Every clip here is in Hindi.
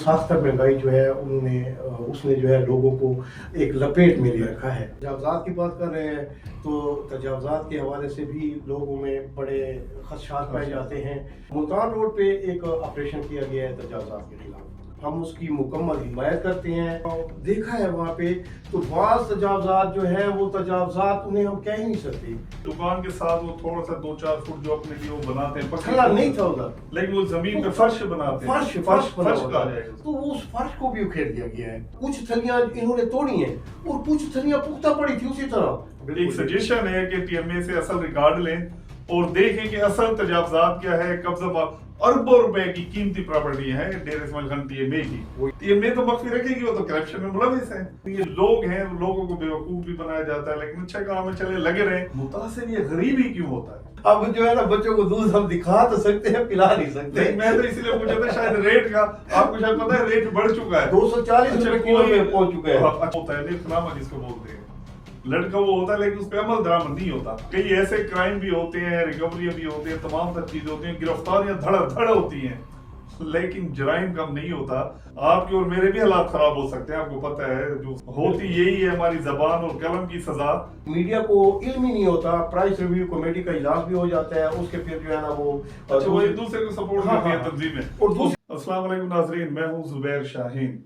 साख्ता महंगाई जो है उन्होंने उसने जो है लोगों को एक लपेट में ले रखा है। तजावज़ात की बात कर रहे हैं तो तजावज़ात के हवाले से भी लोगों में बड़े खदशात पाए जाते हैं। मुल्तान रोड पे एक ऑपरेशन किया गया है तजावज़ात के खिलाफ, हम उसकी मुकम्मल हिमायत करते हैं। और देखा है वहाँ पे तो बाज़ तजावज़ात जो है वो तजावज़ात उन्हें हम कह ही नहीं सकते। दुकान के साथ वो थोड़ा सा 2-4 फुट जो अपने लिए वो बनाते हैं, पथला नहीं था उधर, लेकिन वो जमीन पे फर्श बनाते हैं, फर्श बना फर्श हुआ कहा था। जाएगा। तो उस फर्श को भी उखेड़ दिया गया है। कुछ थलियां इन्होंने तोड़ी हैं और कुछ थलियां पुख्ता पड़ी थी उसी तरह। एक सजेशन है कि टीएमए से असल रिकॉर्ड लें और देखें कि असल तजावज़ात क्या है। कब्जा अरबों रुपए की कीमती प्रॉपर्टी है डेर इस्माइल खान टीएमए की। टीएमए तो मख्फी रखेगी, वो तो करप्शन में मुलविस है। ये लोग हैं, लोगों को बेवकूफ भी बनाया जाता है, लेकिन अच्छा काम में चले लगे रहे। मुतासिर ये गरीब ही क्यों होता है? अब जो है ना बच्चों को दूध हम दिखा तो सकते हैं, पिला नहीं सकते। मैं तो इसलिए पूछा था शायद रेट का, आपको शायद पता है रेट बढ़ चुका है, 240 रुपए किलो में पहुंच चुका है। अच्छा होता है इकरामा जिसको बोलते हैं, लड़का वो होता है लेकिन उस पर अमल दरामद नहीं होता। कई ऐसे क्राइम भी होते हैं, रिकवरी भी होते हैं, तमाम तर चीजें होती हैं, गिरफ्तारियां धड़ होती हैं, लेकिन जराइम कम नहीं होता। आपके और मेरे भी हालात खराब हो सकते हैं, आपको पता है। जो होती यही है हमारी जबान और कलम की सजा। मीडिया को इल्म ही नहीं होता, प्राइस रिव्यू कमेटी का इजलास भी हो जाता है, उसके फिर जो है ना वो अच्छा वो एक दूसरे को सपोर्ट करती है तंजीमें। अस्सलाम वालेकुम नाज़रीन, मैं हूँ जुबैर शाहीन।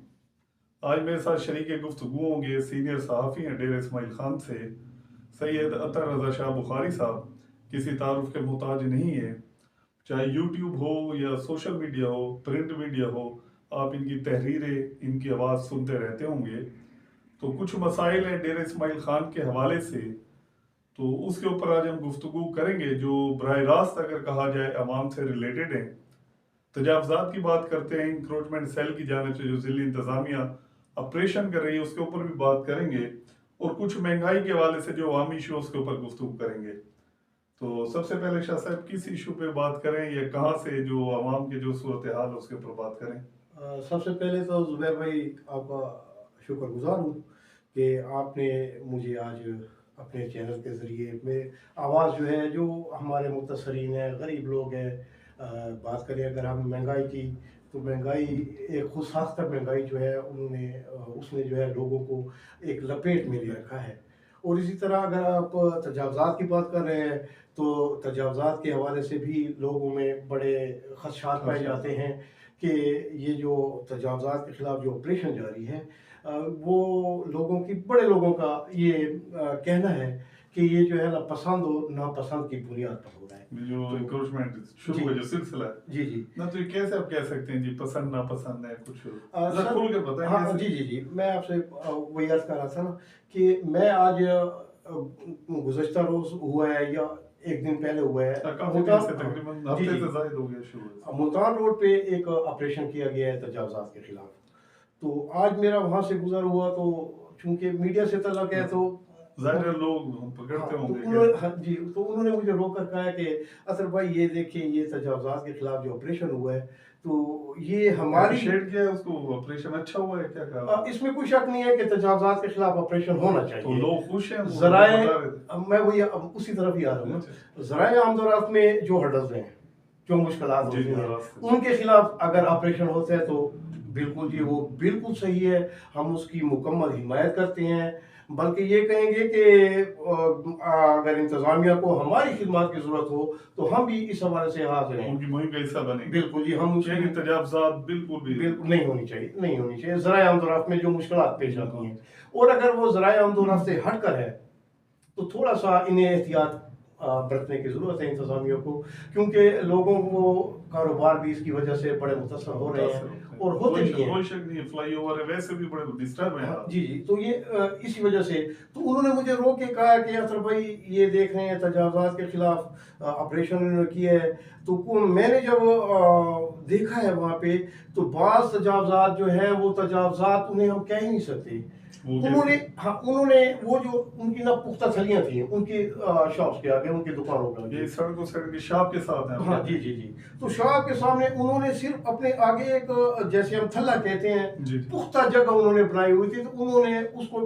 आज मेरे साथ शरीके गुफ्तगू होंगे सीनियर सहाफ़ी हैं डेर इस्माइल खान से, सैयद अतर रज़ा शाह बुखारी साहब। किसी तारुफ के मोहताज नहीं है, चाहे यूट्यूब हो या सोशल मीडिया हो, प्रिंट मीडिया हो, आप इनकी तहरीरें, इनकी आवाज़ सुनते रहते होंगे। तो कुछ मसाइल हैं डेर इस्माइल खान के हवाले से, तो उसके ऊपर आज हम गुफ्तगू करेंगे जो बराह रास्त अगर कहा जाए अवाम से रिलेटेड है। तजावज़ात की बात करते हैं, इंक्रोचमेंट सेल की जानिब से जो ज़िली इंतज़ामिया ऑपरेशन कर रही है उसके ऊपर भी बात करेंगे, और कुछ महंगाई के हवाले से जो अवामी इशू उसके ऊपर गुफ्तगू करेंगे। तो सबसे पहले शाह साहब किस इशू पे बात करें या कहाँ से जो अवाम के जो सूरत हाल उसके ऊपर बात करें? सबसे पहले तो जुबैर भाई आपका शुक्रगुजार हूँ कि आपने मुझे आज अपने चैनल के ज़रिए में आवाज़ जो है, जो हमारे मुतसरीन हैं, गरीब लोग हैं, बात करें अगर हम महंगाई की, तो महंगाई एक खुद साख्ता महंगाई जो है उसने जो है लोगों को एक लपेट में ले रखा है। और इसी तरह अगर आप तजावज़ात की बात कर रहे हैं तो तजावज़ात के हवाले से भी लोगों में बड़े खदशात पाए जाते हैं कि ये जो तजावज़ात के ख़िलाफ़ जो ऑपरेशन जारी है वो बड़े लोगों का ये कहना है कि ये जो है ना पसंद और नापसंद की बुनियाद पर हो रहा है। जो इंक्रोचमेंट शुरू का जो सिलसिला है, जी जी ना तो ये कैसे आप कह सकते हैं जी पसंद नापसंद है, कुछ सर, खुल के बताएं। हाँ जी, मैं आपसे वही अर्ज कर रहा था ना कि मैं आज गुज़श्ता रोज़ हुआ है या एक दिन पहले हुआ है, तकरीबन हफ्ते से ज़ायद हो गया शुरू। मुल्तान रोड पे एक ऑपरेशन किया गया है तजावज़ात के खिलाफ। तो आज मेरा वहाँ से गुजर हुआ, तो चूंकि मीडिया से तल्लुक़ है तो ज़ाहिर लोग पकड़ते होंगे। तो उन्होंने मुझे रोक कर कहा कि असर भाई ये देखिए, ये तजावज़ात के खिलाफ जो ऑपरेशन हुआ है तो ये हमारी शेड किया है उसको, ऑपरेशन अच्छा हुआ है क्या कहा? इसमें कोई शक नहीं है कि तजावज़ात के खिलाफ ऑपरेशन होना चाहिए। तो लोग खुश हैं, ज़राए मैं वही उसी तरफ ही आ रहा हूँ। ज़राए आमदोरफ्त में जो हर्डल्स हैं, जो मुश्किलात होती हैं, उनके खिलाफ अगर ऑपरेशन होता है तो बिल्कुल जी वो बिल्कुल सही है, हम उसकी मुकम्मल हिमायत करते हैं। बल्कि ये कहेंगे कि अगर इंतज़ामिया को हमारी खिदमत की ज़रूरत हो तो हम भी इस हवाले से हाजिर हैं, उनकी मुहिम का हिस्सा बने। बिल्कुल जी, हम तजावज़ात बिल्कुल नहीं होनी चाहिए। ज़राए आमदोरफ्त में जो मुश्किलात पेश आती हैं, और अगर वो ज़राए आमदोरफ्त से हट कर है तो थोड़ा सा इन्हें एहतियात बरतने की ज़रूरत है इंतज़ामिया को, क्योंकि लोगों को कारोबार भी इसकी वजह से बड़े मुतासर हो रहे हैं और होते भी हैं। कोई शक नहीं है, फ्लाईओवर है वैसे भी बड़े डिस्टर्ब हैं। जी तो ये इसी वजह से तो उन्होंने मुझे रोक के कहा कि असर भाई ये देख रहे हैं तजावज़ात के खिलाफ ऑपरेशन उन्होंने किया है। तो मैंने जब देखा है वहाँ पे तो बाज़ तजावज़ात जो है वो तजावज़ात उन्हें हम कह ही नहीं सकते। उन्होंने वो जो उनकी ना पुख्ता थलियां थी उनकी शॉप्स के आगे, उनकी दुकानों के आगे, सड़क के शॉप के साथ है। हाँ जी तो शॉप के सामने उन्होंने सिर्फ अपने आगे एक जैसे हम थल्ला कहते हैं पुख्ता जगह उन्होंने बनाई हुई थी, तो उन्होंने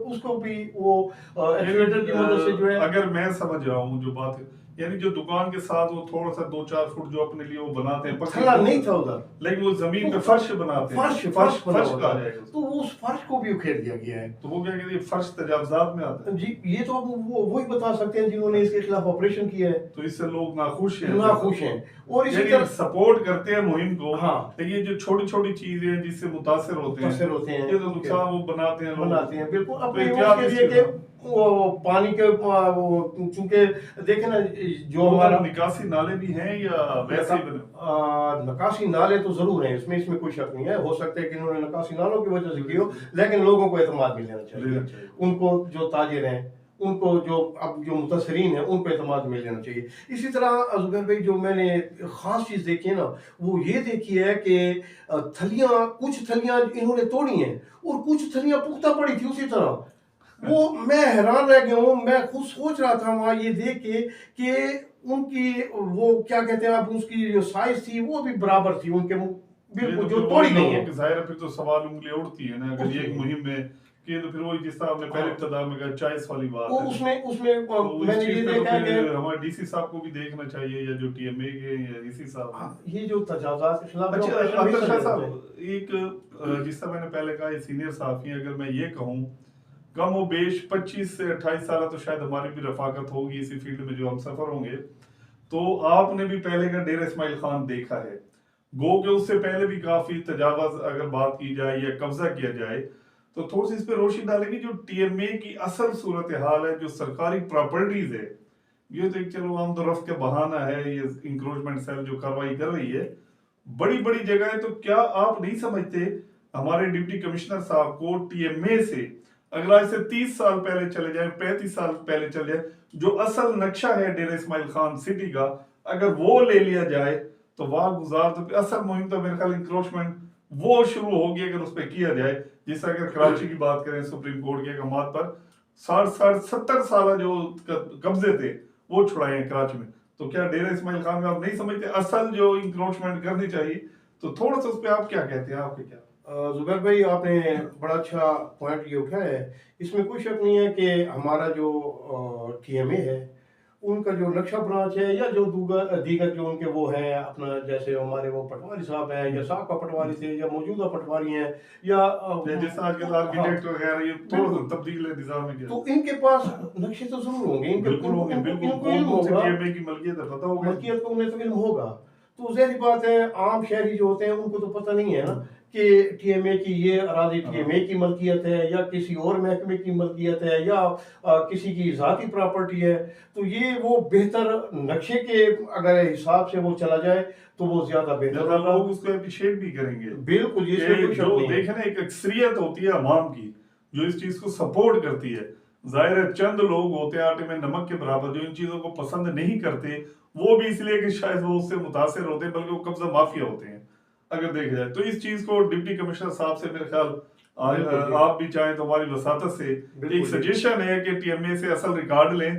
उसको भी वो एक्सीवेटर की मदद से जो है, अगर मैं समझ रहा हूँ जो बात यानी जो दुकान के साथ वो थोड़ा सा 2-4 फुट जो अपने लिए वो बनाते हैं, थला नहीं था उधर, लेकिन वो जमीन पे फर्श बनाते हैं, फर्श बना फर्श हुआ कहा था। जाएगा उसको। तो उस फर्श को भी उखेड़ दिया गया है। तो वो क्या कहते हैं, फर्श तजावजात में आता है। जी, ये तो अब वही बता सकते हैं जिन्होंने इसके खिलाफ ऑपरेशन किया है। तो इससे लोग नाखुश हैं, नाखुश हैं और इसी यानी तरह सपोर्ट करते हैं मुहिम को। हाँ। लेकिन ये जो छोटी छोटी चीजें हैं जिससे मुतासिर होते हैं, ये तो नुकसान वो बनाते हैं लोग। बनाते हैं बिल्कुल तो अपने एहतियात उसके इस लिए चीज़ कि वो पानी के वो चूंकि देखे ना जो हमारा निकासी नाले भी हैं या वैसे ही बने? निकासी नाले तो जरूर हैं, इसमें कोई शक नहीं है। हो सकता है कि इन्होंने निकासी नालों की वजह से की हो, लेकिन लोगों को एतमाद मिल लेना चाहिए। उनको जो ताजिर हैं, उनको जो मुतासरीन हैं, उनको एतमाद मिल लेना चाहिए। इसी तरह जुबैर भाई जो मैंने ख़ास चीज़ देखी है ना, वो ये देखी है कि कुछ थलियाँ इन्होंने तोड़ी हैं और कुछ थलियाँ पुख्ता पड़ी थी उसी तरह। वो मैं हैरान रह गया हूँ, मैं खुद सोच रहा था वहाँ ये देख के कि उनकी वो क्या कहते हैं आप, उसकी जो साइज थी वो भी बराबर थी उनके बिल्कुल जो तोड़ी गई है। जाहिर है फिर तो सवाल उंगली उड़ती है ना, अगर ये एक मुहिम में कि तो फिर वही जिस तरह आपने पहले इब्तिदा में कहा चॉइस वाली बात वो है। उसमें तो इस मैंने चीज़ ये पे तो देखा है फिर कि हमारे डीसी साहब को भी देखना चाहिए, या जो टीएमए के या डीसी साहब। ये जो तजावुज़ात के खिलाफ अच्छा, जो अख्तर शाह साहब, एक जिस तरह मैंने पहले कहा, ये सीनियर साहब हैं, अगर मैं ये कहूँ कम वो बेश 25 से 28 साल तो शायद हमारी भी रफाकत होगी इसी फील्ड में जो हम सफर होंगे। तो आपने भी पहले का डेरा इस्माइल खान देखा है, गो के उससे पहले भी काफी तजावज़ अगर बात की जाए या कब्जा किया जाए, तो थोड़ी सी इस पे रोशनी डालेंगे जो टीएमए की असल सूरत हाल है, जो सरकारी प्रॉपर्टीज है। ये तो एक चलो आमदोरफ्त के बहाना है, ये इंक्रोचमेंट सेल जो कार्रवाई कर रही है बड़ी बड़ी जगह है। तो क्या आप नहीं समझते हमारे डिप्टी कमिश्नर साहब को टीएमए से अगर आज से 30 साल पहले चले जाए, 35 साल पहले चले जाए, जो असल नक्शा है डेरा इस्माइल खान सिटी का, अगर वो ले लिया जाए तो वाह गुजार, तो असल मुहिम तो मेरे ख्याल इंक्रोचमेंट वो शुरू होगी अगर उस पर किया जाए। जिस तरह अगर कराची की बात करें, सुप्रीम कोर्ट के अहकामात पर 60-70 साल जो कब्जे थे वो छुड़ाए हैं कराची में। तो क्या डेरा इस्माइल खान में आप नहीं समझते असल जो इंक्रोचमेंट करनी चाहिए? तो थोड़ा सा उस पर आप क्या कहते हैं, आपके क्या? जुबैर भाई आपने बड़ा अच्छा पॉइंट ये उठाया है। इसमें कोई शक नहीं है कि हमारा जो टीएमए है उनका जो नक्शा ब्रांच है या जो दीगर जो उनके वो हैं अपना, जैसे हमारे वो पटवारी साहब हैं या साहब पटवारी थे या मौजूदा पटवारी हैं या जैसे आजकल आर्किटेक्ट वगैरह, ये थोड़ा सा तब्दील है निजाम में, तो इनके पास नक्शे तो जरूर होंगे, बिल्कुल होंगे, बिल्कुल टीएमए की मलकियत है, पता होगा, मलकियत को उन्हें तो इल्म होगा। तो ज़ाहिर बात है आम शहरी जो होते हैं उनको तो पता नहीं है ना कि टीएमए की ये अराजी टीएमए की मलकियत है या किसी और महकमे की मलकियत है या किसी की ज़ाती प्रॉपर्टी है। तो ये वो बेहतर नक्शे के अगर हिसाब से वो चला जाए तो वो ज्यादा बेहतर होगा, लोग उसको अप्रिशिएट भी करेंगे। बिल्कुल, ये जो देखे ना, एक अक्सरियत होती है अवाम की जो इस चीज को सपोर्ट करती है। जाहिर है चंद लोग होते हैं आटे में नमक के बराबर जो इन चीजों को पसंद नहीं करते, वो भी इसलिए कि शायद वो उससे मुतासिर होते हैं, बल्कि वो कब्जा माफिया होते हैं अगर देखा जाए। तो इस चीज को डिप्टी कमिश्नर साहब से मेरे ख्याल आप भी चाहें तो हमारी वसातत से एक सजेशन है कि टीएमए से असल रिकॉर्ड लें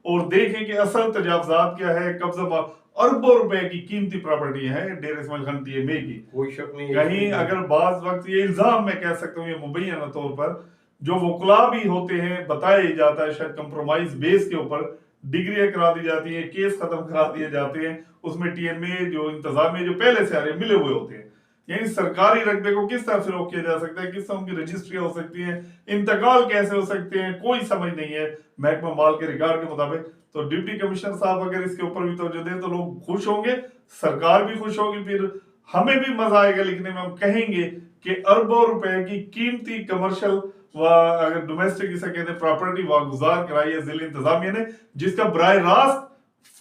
और देखें कि असल तजावजात क्या है। कब्जा अरबों रुपए की कीमती प्रॉपर्टी है डेरा इस्माइल खान टीएमए की, कोई शक नहीं। कहीं अगर बाज वक्त ये इल्जाम मैं कह सकता हूँ, ये मुबैना तौर पर जो वकला भी होते हैं बताया जाता है, शायद कंप्रोमाइज बेस के ऊपर डिग्रियां करा दी जाती है, केस खत्म करा दिए जाते हैं, उसमें टीएमए जो इंतजामिया जो पहले से आ रहे मिले हुए होते हैं। यानी सरकारी रकबे को किस तरह फरोग किया जा सकता है, किस तरह उनकी रजिस्ट्री हो सकती है, इंतकाल कैसे हो सकते हैं, कोई समझ नहीं है महकमा माल के रिकॉर्ड के मुताबिक। तो डिप्टी कमिश्नर साहब अगर इसके ऊपर भी तवज्जो दें तो लोग खुश होंगे, सरकार भी खुश होगी, फिर हमें भी मजा आएगा लिखने में। हम कहेंगे कि अरबों रुपए की कीमती कमर्शियल व अगर डोमेस्टिक इसे कहते हैं प्रॉपर्टी वागुजार कराई है जिला इंतजामिया ने, जिसका बराह रास्त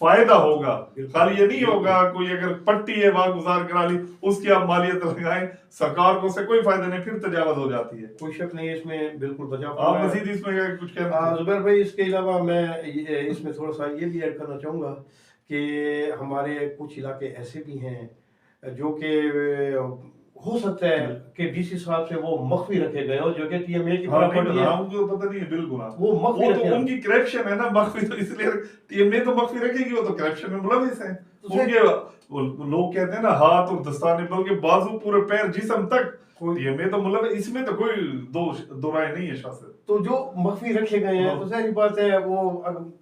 फायदा होगा। खाली ये नहीं होगा कोई अगर पट्टी है वागुजार करा ली उसकी आप मालियत लगाएं, सरकार को से कोई फायदा नहीं, फिर तजावत हो जाती है। कोई शक नहीं है इसमें, बिल्कुल बचा। आप मजीद इसमें कुछ कहना? जुबैर भाई इसके अलावा मैं इसमें थोड़ा सा ये भी ऐड करना चाहूँगा कि हमारे कुछ इलाके ऐसे भी हैं जो कि हो सकता है कि डीसी साहब से वो मख्फी रखे गए हो, जो कि टीएमए की प्रॉपर्टी है, उनको पता नहीं है बिल्कुल। वो मख्फी तो उनकी करप्शन है ना, मख्फी तो इसलिए टीएमए तो मख्फी रखेगी, वो तो करप्शन में मुलविस है। उनके लोग कहते हैं ना हाथ और दस्ताने, बल्कि बाजू, पूरे पैर, जिस्म तक कोई ये तो मतलब इसमें तो कोई दो राय नहीं है शासन। तो जो मख्फी रखे गए हैं, हाँ। तो जाहिर बात है वो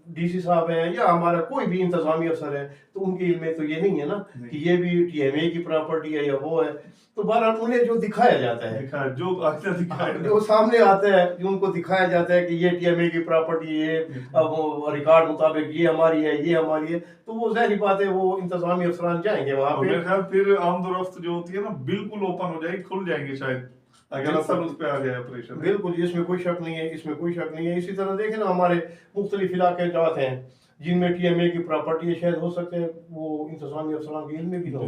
डीसी साहब है या हमारा कोई भी इंतजामी अफसर है, तो उनके इल्म में तो ये नहीं है ना नहीं। कि ये भी टीएमए की प्रॉपर्टी है या वो है। तो बहरहाल उन्हें जो दिखाया जाता है, दिखा जो आखिर दिखाया जो सामने आता है, जो उनको दिखाया जाता है कि ये टीएमए की प्रॉपर्टी है, अब वो रिकॉर्ड मुताबिक ये हमारी है, ये हमारी है, तो वो जाहिर बात है वो इंतजामी अफसरान जाएंगे वहां और पे। मेरे ख्याल फिर आमदोरफ्त जो होती है ना बिल्कुल ओपन हो जाएगी, खुल जाएंगे शायद, अगर असर उस पे आ जाए ऑपरेशन। बिल्कुल, इसमें कोई शक नहीं है, इसमें कोई शक नहीं है। इसी तरह देखें ना, हमारे मुख्तलिफ इलाके जात हैं जिनमें टीएमए की प्रॉपर्टी है, शायद हो सकते हैं वो इंतजामी अफसरान के इल्म में भी ना हो।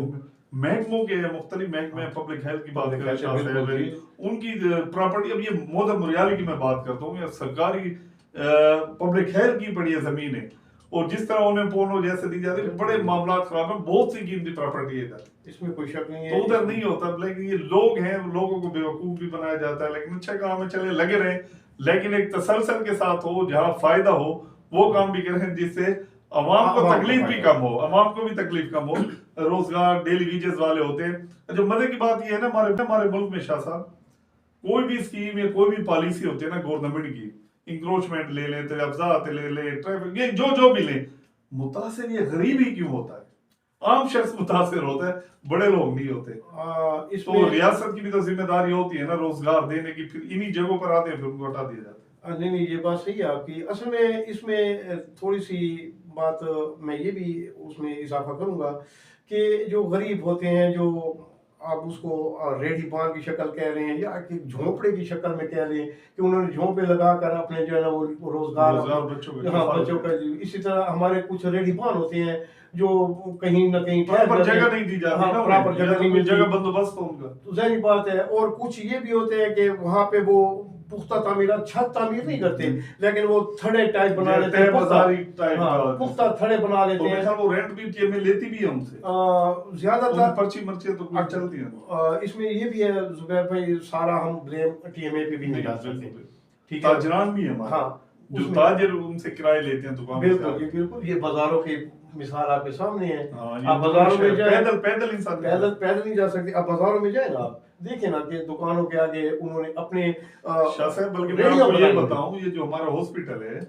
महकमों के मुख्तलिफ महकमे, पब्लिक हेल्थ की बात Public करें, health, शाह साहब बिल्कुल है, जी। उनकी प्रॉपर्टी, अब ये मोहतरम मुरियाली की मैं बात करता हूँ, या सरकारी पब्लिक हेल्थ की पड़ी है जमीन है, और जिस तरह उन्हें पोर्नो जैसे दी जाती है, बड़े मामला खराब है, बहुत सी कीमती प्रॉपर्टी है इधर, इसमें कोई शक नहीं तो है। उधर नहीं होता। लेकिन ये लोग हैं, लोगों को बेवकूफ भी बनाया जाता है, लेकिन अच्छा काम है, चले लगे रहे, लेकिन एक तसलसल के साथ हो, जहाँ फायदा हो वो काम भी करें, जिससे अवाम को अवाम को तकलीफ भी फायदा कम हो, अवाम को भी तकलीफ कम हो, रोजगार डेली वेजेस वाले होते हैं। जो मजे की बात ये है ना, हमारे मुल्क में शाह साहब, कोई भी स्कीम या कोई भी पॉलिसी होती है ना गवर्नमेंट की, इंक्रोचमेंट ले लें, तहफात ले लें, ट्रैफिक, ये जो भी लें, मुतासिर ये गरीब ही क्यों होता है? आम शख्स मुतासिर होता है, बड़े लोग नहीं होते। तो इसमें रियासत की भी तो जिम्मेदारी होती है ना रोजगार देने की, फिर इन्हीं जगहों पर आते हैं, फिर उनको हटा दिया जाता है। नहीं नहीं, ये बात सही है आपकी। असल में इसमें थोड़ी सी बात मैं ये भी उसमें इजाफा करूंगा कि जो गरीब होते हैं, जो आप उसको रेडी पान की शक्ल कह रहे हैं या कि झोंपड़े की शक्ल में कह रहे हैं कि उन्होंने झोंपड़े लगा कर अपने जो है ना वो रोजगार बच्चों को हाँ बच्चों का। इसी तरह हमारे कुछ रेडी पान होते हैं जो कहीं ना कहीं प्रॉपर जगह नहीं दी जाती ना, प्रॉपर जगह नहीं मिलती, जगह बंदोबस्त हो उनका, तो जाहिर बात है। और कुछ ये भी होते हैं कि वहां पे वो पुख्ता तामीरात, छत तामीर नहीं करते, लेकिन वो थड़े टाइप बना लेते हैं, पुख्ता थड़े बना लेते हैं। वो रेंट भी टीएमए लेती भी है उनसे, ज्यादातर पर्ची मर्ची तो कुछ चलती है। इसमें ये भी है जुबैर भाई, सारा हम ब्लेम टीएमए पे भी नहीं जा सकते, ठीक है। ताजरान भी है हमारे, हाँ, जो ताजर उनसे किराए लेते हैं दुकान से। बिल्कुल ये बाजारों की मिसाल आपके सामने है। हाँ, आप बाजारों में जाए, पैदल इंसान पैदल नहीं जा सकते। आप बाजारों में जाए ना, आप देखें ना कि दुकानों के आगे उन्होंने अपने शाह साहब, बल्कि मैं आपको ये बताऊं, ये जो हमारा हॉस्पिटल है,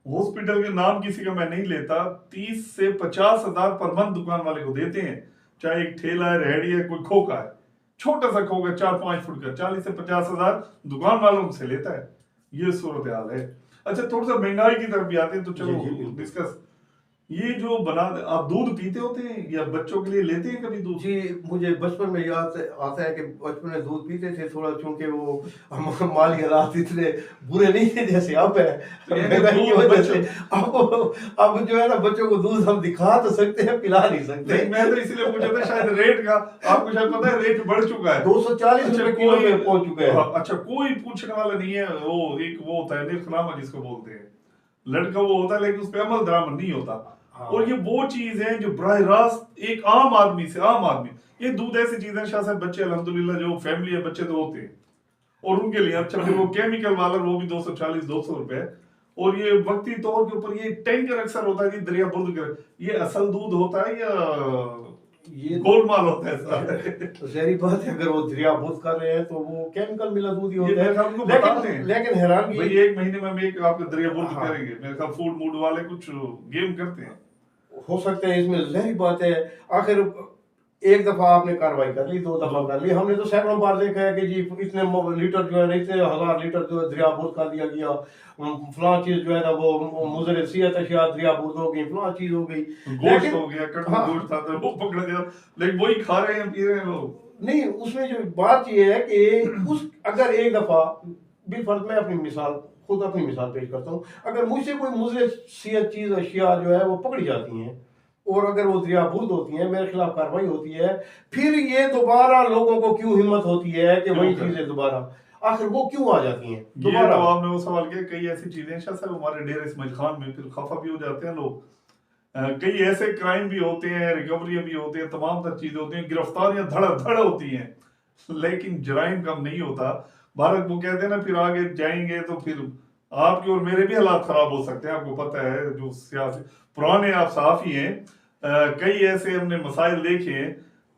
हॉस्पिटल के नाम किसी का मैं नहीं लेता, 30 से 50 हजार पर मंथ दुकान वाले को देते हैं, चाहे एक ठेला है, रेहड़ी है, कोई खोखा है, छोटा सा खोखा 4-5 फुट का, 40 से 50 हजार दुकान वालों से लेता है। ये सूरत हाल है। अच्छा, थोड़ा सा महंगाई की तरफ भी आते हैं, तो चलो डिस्कस। ये जो आप दूध पीते होते हैं या बच्चों के लिए लेते हैं कभी दूध? जी, मुझे बचपन में याद आता है कि बचपन में दूध पीते थे थोड़ा, चूंकि वो माली हालात इतने बुरे नहीं थे जैसे अब है, महंगाई की वजह से। अब जो है ना, बच्चों को दूध हम दिखा तो सकते हैं, पिला नहीं सकते। मैं तो इसलिए पूछा था, शायद रेट का आपको शायद पता है, रेट बढ़ चुका है, 240 रुपए किलो में पहुंच चुका है। अच्छा, कोई पूछने वाला नहीं है। वो एक वो होता है निर्खलामा जिसको बोलते हैं, लड़का वो होता है, लेकिन उस पर अमल दरामद नहीं होता। हाँ। और ये वो चीज है जो बराह रास्त एक आम आदमी, ये दूध ऐसी चीज है शाह साहब, बच्चे अल्हम्दुलिल्लाह जो फैमिली है, बच्चे तो होते हैं, और उनके लिए अच्छा फिर वो केमिकल वाला, वो भी 240-200 रुपए। और ये वक्ती तौर के ऊपर ये टैंकर अक्सर होता है कि दरिया बुर्द कर, ये असल दूध होता है या ये गोलमाल होता है? तो जहरी बात है, अगर वो दरिया बुर्द कर रहे हैं तो वो केमिकल मिला दूध ही होता है। लेकिन हैरान भाई, 1 महीने में हम एक आपका दरिया बुर्द करेंगे, मेरे ख्याल फूड मूड वाले कुछ गेम करते हैं, हो सकता है इसमें। जहरी बात है, आखिर एक दफा आपने कार्रवाई कर ली, 2 दफा कर ली, हमने तो सैकड़ों बार देखा है कि जी इतने लीटर जो है, इतने 1000 लीटर जो है दरिया बुर्द कर दिया गया, फलां चीज जो है ना वो मुजर सियत अशिया दरिया बुर्द हो गई, फलां चीज हो गई, गोश्त हो गया, कटवा गोश्त था तो वो पकड़ गया, लेकिन वही खा रहे हैं, पी रहे हैं लोग। नहीं, उसमें जो बात ये है कि उस अगर एक दफा बिलफर्ज, मैं अपनी मिसाल खुद अपनी मिसाल पेश करता हूँ, अगर मुझसे कोई मुजर सियत चीज अशिया जो है वो पकड़ी जाती हैं और अगर वो दरिया बुर्द होती है, मेरे खिलाफ कार्रवाई होती है, फिर ये दोबारा लोगों को क्यों हिम्मत होती है कि वही चीजें दोबारा, आखिर वो क्यों आ जाती हैं दोबारा? तो आपने वो सवाल किया, कई ऐसी चीजें शायद साहब हमारे डेरे इस्माइल खान में फिर खफा भी हो जाते हैं लोग, कई ऐसे क्राइम भी होते हैं, रिकवरी भी होती है, तमाम तर चीजें होती हैं, गिरफ्तारियां धड़ होती हैं, लेकिन जराइम कम नहीं होता। भारत वो कहते हैं ना, फिर आगे जाएंगे तो फिर आपके और मेरे भी हालात खराब हो सकते हैं। आपको पता है, जो सियासी पुराने आप सहाफी हैं, कई ऐसे हमने मसाइल देखे हैं,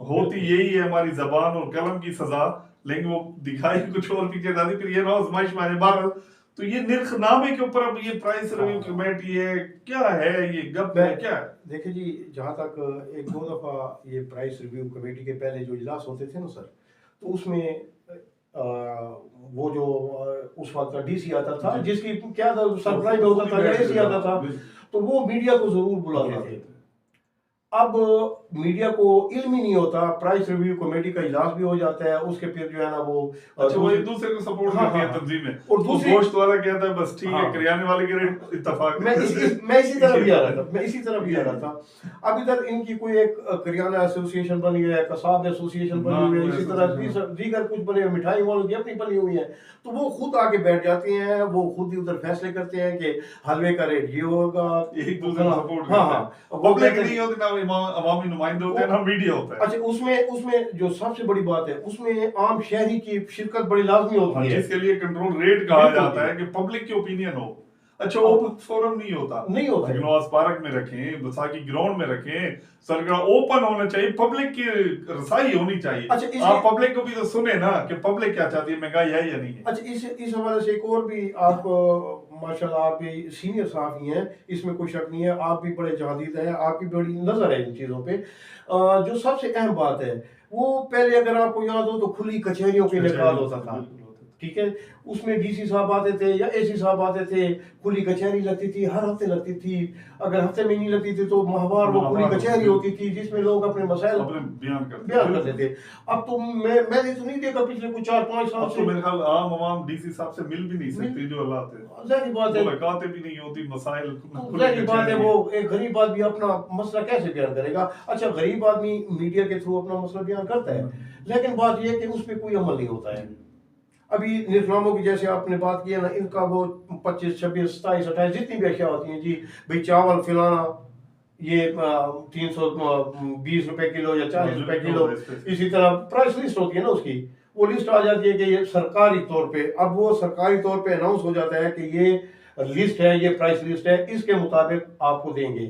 होती यही है हमारी जबान और कलम की सजा, लेकिन वो दिखाई कुछ और पीछे डाली, फिर ये ना आजमाइश माने बार। तो ये निर्खनामे के ऊपर अब ये प्राइस रिव्यू कमेटी है, क्या है ये गप है, क्या है? देखिए जी, जहाँ तक एक दो दफ़ा ये प्राइस रिव्यू कमेटी के पहले जो इजलास होते थे ना सर, तो उसमें वो जो उस वक्त का डीसी आता था, जिसकी क्या था, सरप्राइज होता था या एसी आता था, तो वो मीडिया को जरूर बुलाते थे। अब मीडिया को इल्म ही नहीं होता, प्राइस रिव्यू कमेटी का इजलास भी हो जाता है, उसके फिर जो है ना वो अच्छा वो एक दूसरे को सपोर्ट करती है तंजीमें, और दूसरी गोश्त वाला कहता है बस ठीक है, करियाने वाले के रेट इत्तेफाक। मैं इसी तरह भी आ रहा था, अब इधर इनकी कोई एक करियाना एसोसिएशन बनी है, कसाब एसोसिएशन बनी हुई है, इसी तरह दीगर कुछ बने, मिठाई वालों की अपनी बनी हुई है, तो वो खुद आके बैठ जाते हैं, वो खुद ही उधर फैसले करते हैं कि हलवे का रेट ये होगा, एक दूसरे को सपोर्ट करते हैं। पब्लिक नहीं होती ना, अवामी नुमाइंदे होते हैं ना, मीडिया होता है। अच्छा, उसमें जो सबसे बड़ी बात है, उसमें आम शहरी की शिरकत बड़ी लाजमी होती है, जिसके लिए कंट्रोल रेट कहा जाता है कि पब्लिक की ओपिनियन हो। अच्छा ओपन फोरम नहीं होता, नवाज पार्क में रखें, बसाकी ग्राउंड में रखें, सरगढ़ ओपन होना चाहिए, पब्लिक की रसाई होनी चाहिए। अच्छा, आप पब्लिक को भी तो सुने ना कि पब्लिक क्या चाहती है, महंगाई है या नहीं है। अच्छा, इस हवाले से एक और भी आप माशाल्लाह आप भी सीनियर सहाफ़ी हैं, इसमें कोई शक नहीं है, आप भी बड़े जहादीद हैं, आपकी बड़ी नज़र है इन चीज़ों पे। जो सबसे अहम बात है, वो पहले अगर आपको याद हो तो खुली कचहरियों के इनेकाल होता था, ठीक है, उसमें डीसी साहब आते थे या एसी साहब आते थे, खुली कचहरी लगती थी, हर हफ्ते लगती थी, अगर हफ्ते में नहीं लगती थी तो माहवार वो खुली कचहरी होती थी, जिसमें लोग अपने मसाइल बयान करते थे। अब तो मैंने तो नहीं देखा पिछले कुछ 4-5 साल से, मेरे ख्याल आम आवाम डीसी साहब से मिल भी नहीं सकती, जो हालात है जाहिर बात है, मुलाकातें भी नहीं होती, मसाइल जाहिर बात है, वो एक गरीब आदमी अपना मसला कैसे बयान करेगा। अच्छा, गरीब आदमी मीडिया के थ्रू अपना मसला बयान करता है, लेकिन बात यह है कि उसमें कोई अमल नहीं होता है। अभी निर्खनामों की जैसे आपने बात की है ना, इनका वो 25, 26, 27, 28 जितनी भी अशिया होती हैं जी, भाई चावल फिलाना ये 320 रुपए किलो या 40 रुपए किलो, इसी तरह प्राइस लिस्ट होती है ना उसकी, वो लिस्ट आ जाती है कि ये सरकारी तौर पे, अब वो सरकारी तौर पे अनाउंस हो जाता है कि ये लिस्ट है, ये प्राइस लिस्ट है, इसके मुताबिक आपको देंगे।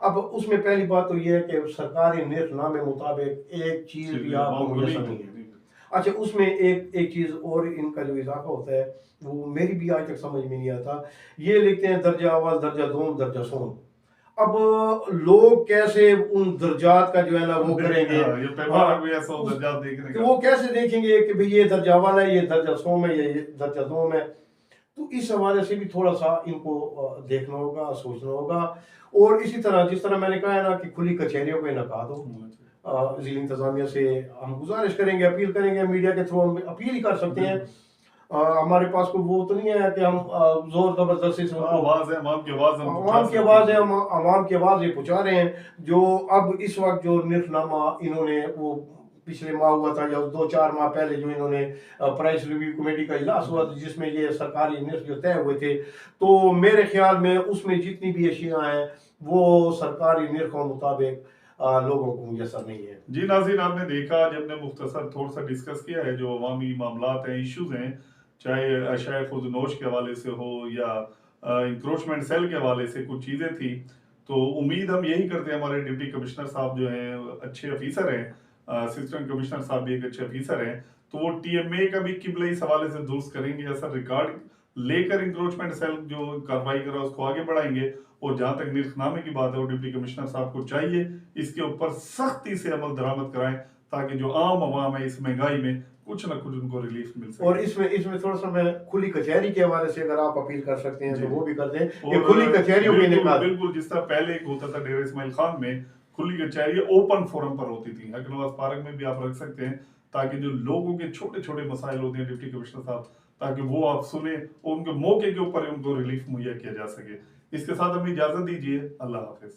अब उसमें पहली बात तो ये है कि सरकारी निर्खनामे मुताबिक एक चीज भी आपको मुयसर नहीं है। अच्छा, उसमें एक चीज़ और इनका जो इजाफा होता है, वो मेरी भी आज तक समझ में नहीं आता, ये लिखते हैं दर्जा अव्वल, दर्जा दोम, दर्जा सोम। अब लोग कैसे उन दर्जात का जो है ना वो करेंगे, तो वो कैसे देखेंगे कि भाई ये दर्जा अव्वल है, ये दर्जा सोम है, ये दर्जा दोम है। तो इस हवाले से भी थोड़ा सा इनको देखना होगा, सोचना होगा। और इसी तरह जिस तरह मैंने कहा है ना कि खुली कचहरियों को इनकाद हो, ज़िला इंतज़ामिया से हम गुजारिश करेंगे, अपील करेंगे, मीडिया के थ्रू हम अपील ही कर सकते हैं। हमारे पास कोई वो तो नहीं है कि हम जोर जबरदस्ती से आवाज़ है, अवाम की आवाज़ है, हम आवाम की आवाज़ ये पहुँचा रहे हैं। जो अब इस वक्त जो निर्खनामा इन्होंने वो पिछले माह हुआ था या 2-4 माह पहले जो इन्होंने प्राइस रिव्यू कमेटी का इजलास हुआ था, जिसमें ये सरकारी निर्ख जो तय हुए थे, तो मेरे ख्याल में उसमें जितनी भी अशियाँ हैं वो सरकारी निर्खों मुताबिक लोगों को मुयसर नहीं है। जी नाज़रीन, आपने देखा जब हमने मुख्तसर थोड़ा सा डिस्कस किया है जो अवामी मामलात हैं, इश्यूज हैं, चाहे अशाए खुदनोश के हवाले से हो या इंक्रोचमेंट सेल के हवाले से कुछ चीज़ें थी, तो उम्मीद हम यही करते हैं हमारे डिप्टी कमिश्नर साहब जो हैं अच्छे ऑफिसर हैं, असिस्टेंट कमिश्नर साहब भी एक अच्छे ऑफिसर हैं, तो वो टीएमए का भी किबला इस हवाले से दुरुस्त करेंगे, ऐसा रिकॉर्ड लेकर इंक्रोचमेंट सेल जो कार्रवाई कर रहा है उसको आगे बढ़ाएंगे। और जहां तक निर्खनामे की बात है, वो डिप्टी कमिश्नर साहब को चाहिए इसके ऊपर सख्ती से अमल दरामद कराएं, ताकि जो आम आवाम है इस महंगाई में कुछ ना कुछ उनको रिलीफ मिल सके। और इसमें थोड़ा सा मैं खुली कचहरी के हवाले से अगर आप अपील कर सकते हैं तो वो भी कर दें कि खुली कचहरियों के निकाल, बिल्कुल जिस तरह पहले एक होता था डेरा इस्माइल खान में, खुली कचहरी ओपन फोरम पर होती थी, नवाज पार्क में भी आप रख सकते हैं, ताकि जो लोगों के छोटे छोटे मसाइल होते हैं डिप्टी कमिश्नर साहब, ताकि वो आप सुने और उनके मौके के ऊपर उनको रिलीफ मुहैया किया जा सके। इसके साथ हमें इजाजत दीजिए, अल्लाह हाफिज।